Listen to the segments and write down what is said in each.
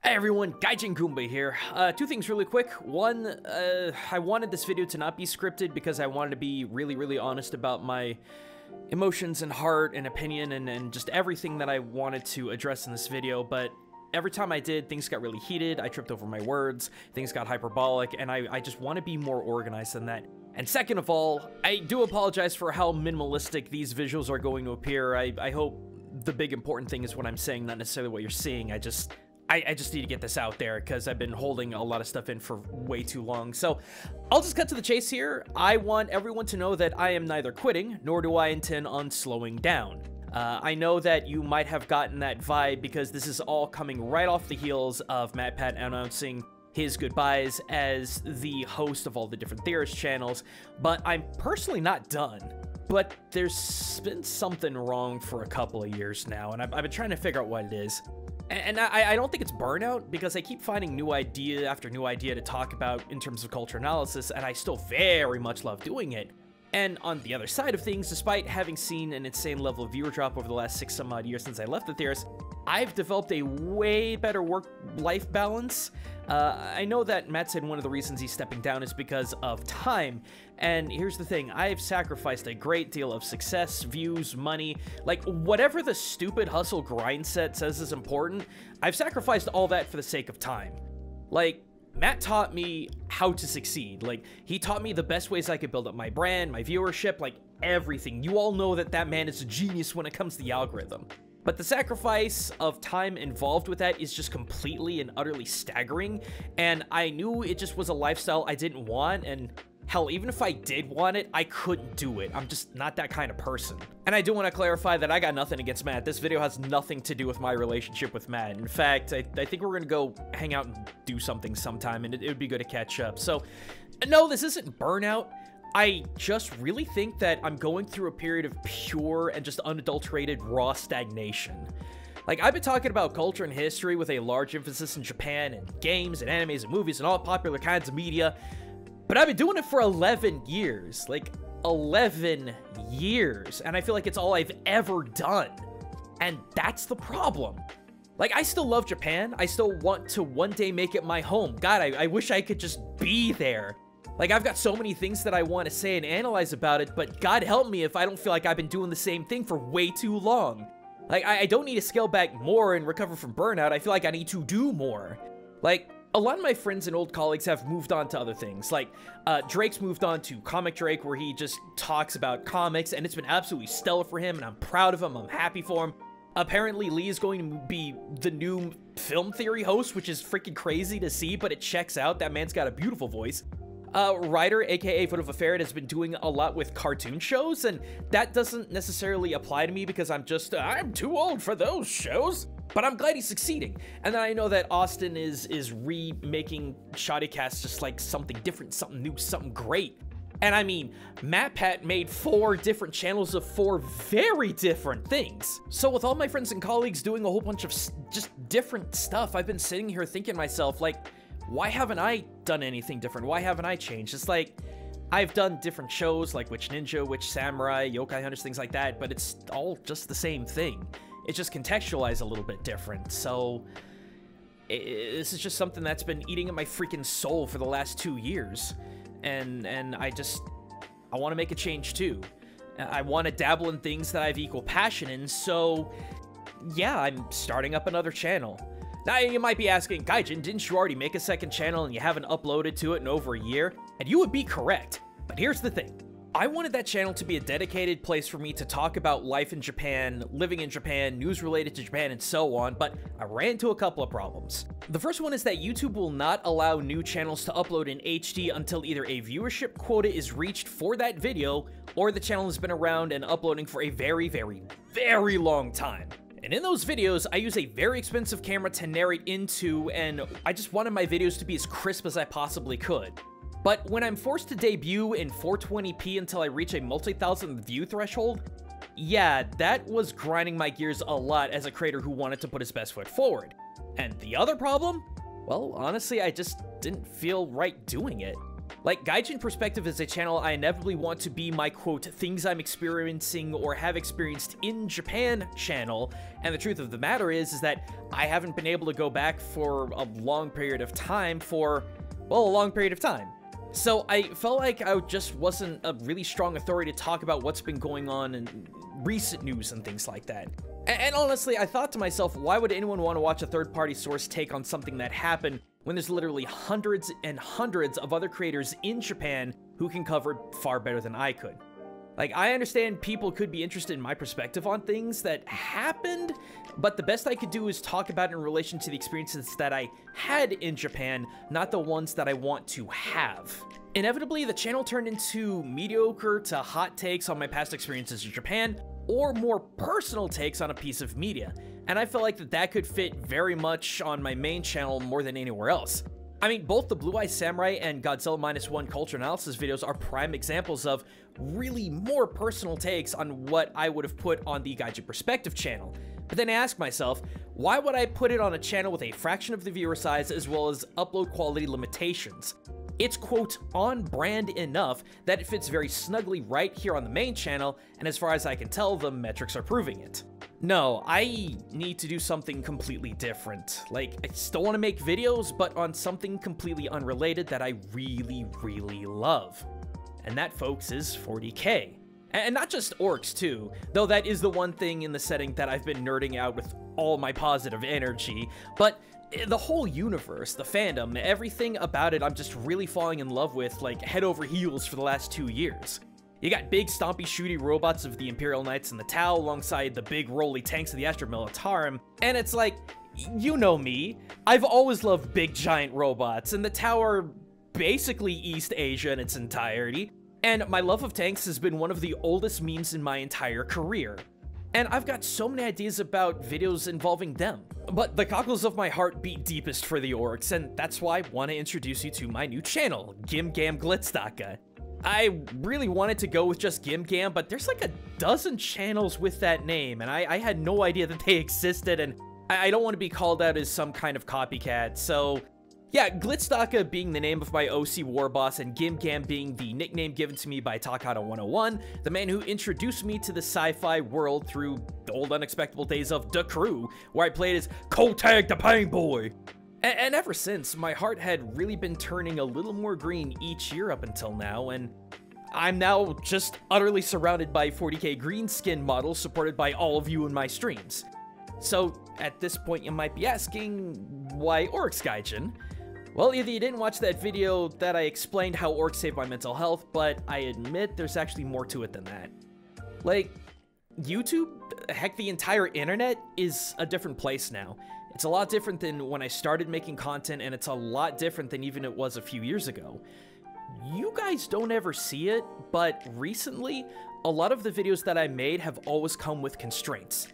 Hey everyone, Gaijin Goombah here. Two things really quick. One, I wanted this video to not be scripted because I wanted to be really honest about my emotions and heart and opinion and just everything that I wanted to address in this video, but every time I did, things got really heated, I tripped over my words, things got hyperbolic, and I just want to be more organized than that. And second of all, I do apologize for how minimalistic these visuals are going to appear. I hope the big important thing is what I'm saying, not necessarily what you're seeing. I just need to get this out there because I've been holding a lot of stuff in for way too long. So I'll just cut to the chase here. I want everyone to know that I am neither quitting, nor do I intend on slowing down. I know that you might have gotten that vibe because this is all coming right off the heels of matpat announcing his goodbyes as the host of all the different Theorist channels, but I'm personally not done. But there's been something wrong for a couple of years now, and I've been trying to figure out what it is. And I don't think it's burnout, because I keep finding new idea after new idea to talk about in terms of culture analysis, and I still very much love doing it. And on the other side of things, despite having seen an insane level of viewer drop over the last 6 some odd years since I left the Theorist, I've developed a way better work-life balance. I know that Matt said one of the reasons he's stepping down is because of time, and here's the thing, I've sacrificed a great deal of success, views, money, like whatever the stupid hustle grind set says is important, I've sacrificed all that for the sake of time. Like, Matt taught me how to succeed. Like, he taught me the best ways I could build up my brand, my viewership, like everything. You all know that that man is a genius when it comes to the algorithm. But the sacrifice of time involved with that is just completely and utterly staggering, and I knew it just was a lifestyle I didn't want, and hell, even if I did want it, I couldn't do it. I'm just not that kind of person. And I do want to clarify that I got nothing against Matt. This video has nothing to do with my relationship with Matt. In fact, I think we're gonna go hang out and do something sometime, and it would be good to catch up. So, no, this isn't burnout. I just really think that I'm going through a period of pure and just unadulterated raw stagnation. Like, I've been talking about culture and history with a large emphasis in Japan and games and animes and movies and all popular kinds of media, but I've been doing it for 11 years. Like, 11 years. And I feel like it's all I've ever done. And that's the problem. Like, I still love Japan. I still want to one day make it my home. God, I wish I could just be there. Like, I've got so many things that I want to say and analyze about it, but God help me if I don't feel like I've been doing the same thing for way too long. Like, I don't need to scale back more and recover from burnout. I feel like I need to do more. Like, a lot of my friends and old colleagues have moved on to other things. Like, Drake's moved on to Comic Drake, where he just talks about comics, and it's been absolutely stellar for him, and I'm proud of him. I'm happy for him. Apparently, Lee is going to be the new film theory host, which is freaking crazy to see, but it checks out. That man's got a beautiful voice. Ryder, aka Foot of a Ferret, has been doing a lot with cartoon shows, and that doesn't necessarily apply to me because I'm too old for those shows, but I'm glad he's succeeding. And then I know that Austin is remaking Shoddycast just like something different, something new, something great. And I mean, matpat made 4 different channels of 4 very different things. So with all my friends and colleagues doing a whole bunch of just different stuff, I've been sitting here thinking to myself, like, why haven't I done anything different? Why haven't I changed? It's like, I've done different shows like Witch Ninja, Witch Samurai, Yokai Hunters, things like that, but it's all just the same thing. It's just contextualized a little bit different. So this is just something that's been eating at my freaking soul for the last 2 years. And I want to make a change too. I want to dabble in things that I have equal passion in. So yeah, I'm starting up another channel. Now, you might be asking, Gaijin, didn't you already make a second channel and you haven't uploaded to it in over a year? And you would be correct, but here's the thing. I wanted that channel to be a dedicated place for me to talk about life in Japan, living in Japan, news related to Japan, and so on, but I ran into a couple of problems. The first one is that YouTube will not allow new channels to upload in HD until either a viewership quota is reached for that video, or the channel has been around and uploading for a very long time. And in those videos, I use a very expensive camera to narrate into, and I just wanted my videos to be as crisp as I possibly could. But when I'm forced to debut in 420p until I reach a multi-thousand view threshold, yeah, that was grinding my gears a lot as a creator who wanted to put his best foot forward. And the other problem? Well, honestly, I just didn't feel right doing it. Like, Gaijin Perspective is a channel I inevitably want to be my, quote, things I'm experiencing or have experienced in Japan channel, and the truth of the matter is that I haven't been able to go back for a long period of time for, well, a long period of time. So I felt like I just wasn't a really strong authority to talk about what's been going on in recent news and things like that. And honestly, I thought to myself, why would anyone want to watch a third-party source take on something that happened when there's literally hundreds and hundreds of other creators in Japan who can cover it far better than I could? Like, I understand people could be interested in my perspective on things that happened, but the best I could do is talk about it in relation to the experiences that I had in Japan, not the ones that I want to have. Inevitably, the channel turned into mediocre to hot takes on my past experiences in Japan, or more personal takes on a piece of media, and I felt like that could fit very much on my main channel more than anywhere else. I mean, both the Blue Eye Samurai and Godzilla -1 culture analysis videos are prime examples of really more personal takes on what I would have put on the Gaijin Perspective channel. But then I ask myself, why would I put it on a channel with a fraction of the viewer size as well as upload quality limitations? It's, quote, on brand enough that it fits very snugly right here on the main channel, and as far as I can tell, the metrics are proving it. No, I need to do something completely different. Like, I still want to make videos, but on something completely unrelated that I really, really love. And that, folks, is 40K. And not just orcs, too, though that is the one thing in the setting that I've been nerding out with all my positive energy, but the whole universe, the fandom, everything about it I'm just really falling in love with, like, head over heels for the last 2 years. You got big stompy shooty robots of the Imperial Knights and the Tau alongside the big rolly tanks of the Astra Militarum, and it's like, you know me, I've always loved big giant robots, and the Tau are basically East Asia in its entirety, and my love of tanks has been one of the oldest memes in my entire career. And I've got so many ideas about videos involving them. But the cockles of my heart beat deepest for the orcs, and that's why I want to introduce you to my new channel, Gimgam Glitzdaka. I really wanted to go with just Gimgam, but there's like a dozen channels with that name, and I had no idea that they existed, and I don't want to be called out as some kind of copycat, so yeah, Glitzdaka being the name of my OC war boss, and Gimgam being the nickname given to me by Takahata 101, the man who introduced me to the sci-fi world through the old unexpected days of The Crew, where I played as Kotag the Pain Boy. And ever since, my heart had really been turning a little more green each year up until now, and I'm now just utterly surrounded by 40K green skin models supported by all of you in my streams. So, at this point you might be asking, why Orcs Gaijin? Well, either you didn't watch that video that I explained how orcs saved my mental health, but I admit there's actually more to it than that. Like, YouTube, heck, the entire internet is a different place now. It's a lot different than when I started making content, and it's a lot different than even it was a few years ago. You guys don't ever see it, but recently, a lot of the videos that I made have always come with constraints.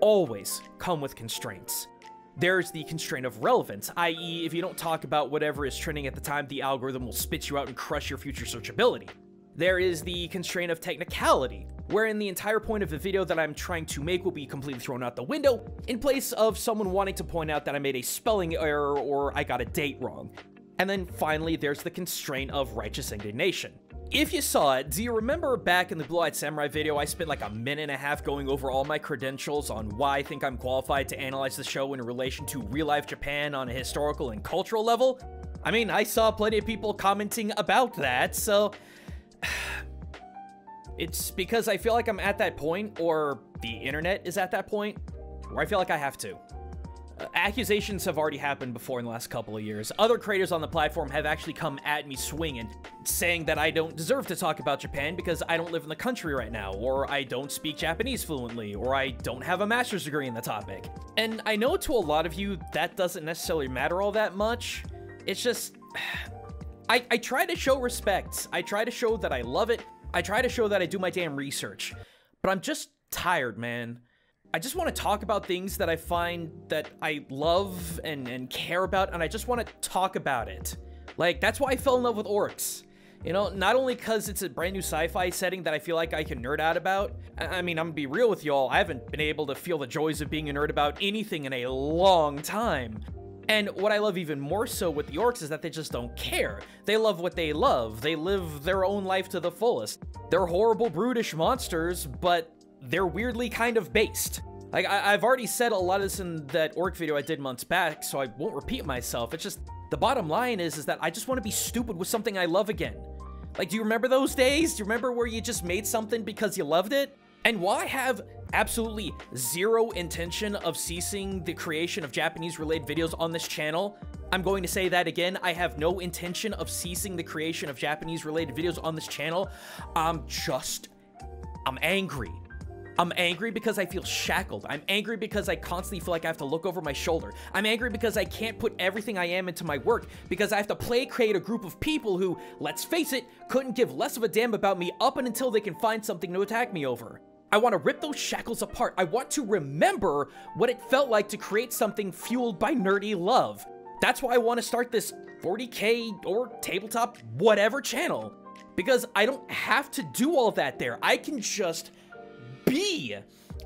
Always come with constraints. There's the constraint of relevance, i.e. if you don't talk about whatever is trending at the time, the algorithm will spit you out and crush your future searchability. There is the constraint of technicality, wherein the entire point of the video that I'm trying to make will be completely thrown out the window, in place of someone wanting to point out that I made a spelling error or I got a date wrong. And then finally, there's the constraint of righteous indignation. If you saw it, do you remember back in the Blue-Eyed Samurai video, I spent like a minute and a half going over all my credentials on why I think I'm qualified to analyze the show in relation to real-life Japan on a historical and cultural level? I mean, I saw plenty of people commenting about that, so it's because I feel like I'm at that point, or the internet is at that point, where I feel like I have to. Accusations have already happened before in the last couple of years. Other creators on the platform have actually come at me swinging, saying that I don't deserve to talk about Japan because I don't live in the country right now, or I don't speak Japanese fluently, or I don't have a master's degree in the topic. And I know to a lot of you that doesn't necessarily matter all that much. It's just, I try to show respect. I try to show that I love it. I try to show that I do my damn research. But I'm just tired, man. I just want to talk about things that I find that I love and care about, and I just want to talk about it. Like, that's why I fell in love with Orcs. You know, not only because it's a brand new sci-fi setting that I feel like I can nerd out about. I mean, I'm gonna be real with y'all, I haven't been able to feel the joys of being a nerd about anything in a long time. And what I love even more so with the Orcs is that they just don't care. They love what they love. They live their own life to the fullest. They're horrible, brutish monsters, but they're weirdly kind of based. Like, I've already said a lot of this in that Orc video I did months back, so I won't repeat myself. It's just, the bottom line is that I just want to be stupid with something I love again. Like, do you remember those days? Do you remember where you just made something because you loved it? And while I have absolutely zero intention of ceasing the creation of Japanese-related videos on this channel, I'm going to say that again, I have no intention of ceasing the creation of Japanese-related videos on this channel. I'm angry. I'm angry because I feel shackled. I'm angry because I constantly feel like I have to look over my shoulder. I'm angry because I can't put everything I am into my work because I have to create a group of people who, let's face it, couldn't give less of a damn about me up and until they can find something to attack me over. I want to rip those shackles apart. I want to remember what it felt like to create something fueled by nerdy love. That's why I want to start this 40K or tabletop whatever channel. Because I don't have to do all that there. I can just be.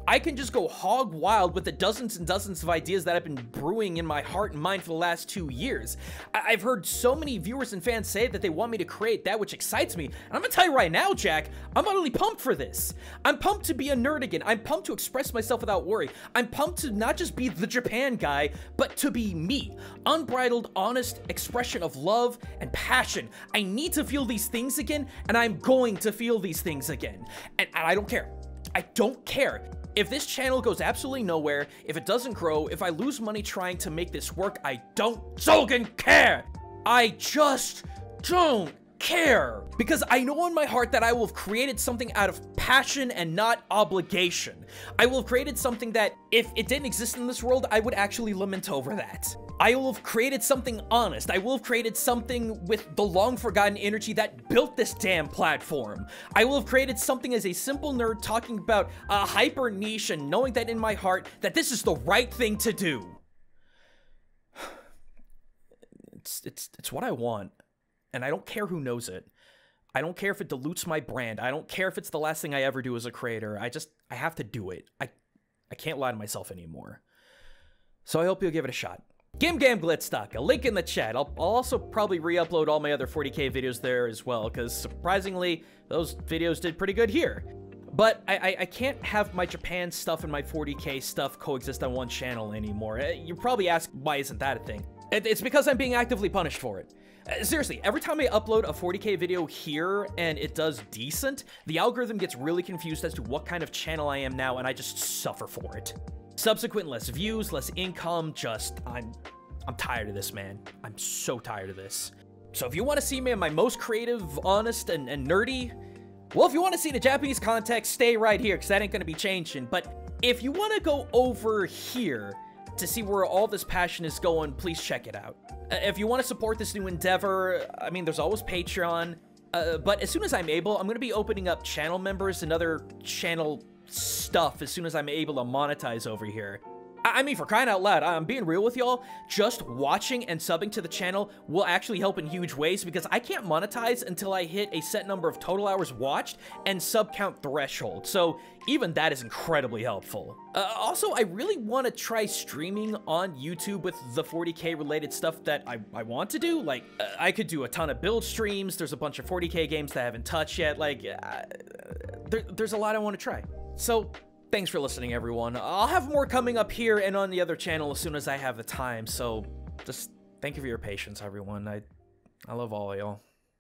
I can just go hog wild with the dozens and dozens of ideas that have been brewing in my heart and mind for the last 2 years. I've heard so many viewers and fans say that they want me to create that which excites me, and I'm gonna tell you right now, Jack, I'm utterly pumped for this. I'm pumped to be a nerd again. I'm pumped to express myself without worry. I'm pumped to not just be the Japan guy, but to be me. Unbridled, honest expression of love and passion. I need to feel these things again, and I'm going to feel these things again. And I don't care. I don't care. If this channel goes absolutely nowhere, if it doesn't grow, if I lose money trying to make this work, I don't fucking care! I just don't care! Because I know in my heart that I will have created something out of passion and not obligation. I will have created something that, if it didn't exist in this world, I would actually lament over that. I will have created something honest. I will have created something with the long-forgotten energy that built this damn platform. I will have created something as a simple nerd talking about a hyper niche and knowing that in my heart that this is the right thing to do. It's what I want, and I don't care who knows it. I don't care if it dilutes my brand. I don't care if it's the last thing I ever do as a creator. I have to do it. I can't lie to myself anymore. So I hope you'll give it a shot. Gam Glitstock, a link in the chat. I'll also probably re-upload all my other 40K videos there as well, because surprisingly, those videos did pretty good here. But I can't have my Japan stuff and my 40K stuff coexist on one channel anymore. You probably ask, why isn't that a thing? It's because I'm being actively punished for it. Seriously, every time I upload a 40K video here and it does decent, the algorithm gets really confused as to what kind of channel I am now, and I just suffer for it. Subsequent less views, less income, I'm tired of this, man. I'm so tired of this. So if you want to see me in my most creative, honest, and nerdy, well, if you want to see the Japanese context, stay right here, because that ain't going to be changing. But if you want to go over here to see where all this passion is going, please check it out. If you want to support this new endeavor, I mean, there's always Patreon. But as soon as I'm able, I'm going to be opening up channel members and other channel stuff as soon as I'm able to monetize over here. I mean, for crying out loud, I'm being real with y'all, just watching and subbing to the channel will actually help in huge ways, because I can't monetize until I hit a set number of total hours watched and sub count threshold, so even that is incredibly helpful. Also, I really want to try streaming on YouTube with the 40K related stuff that I want to do. Like, I could do a ton of build streams, there's a bunch of 40K games that I haven't touched yet, like, there's a lot I want to try. So, thanks for listening, everyone. I'll have more coming up here and on the other channel as soon as I have the time, so just thank you for your patience, everyone. I love all of y'all.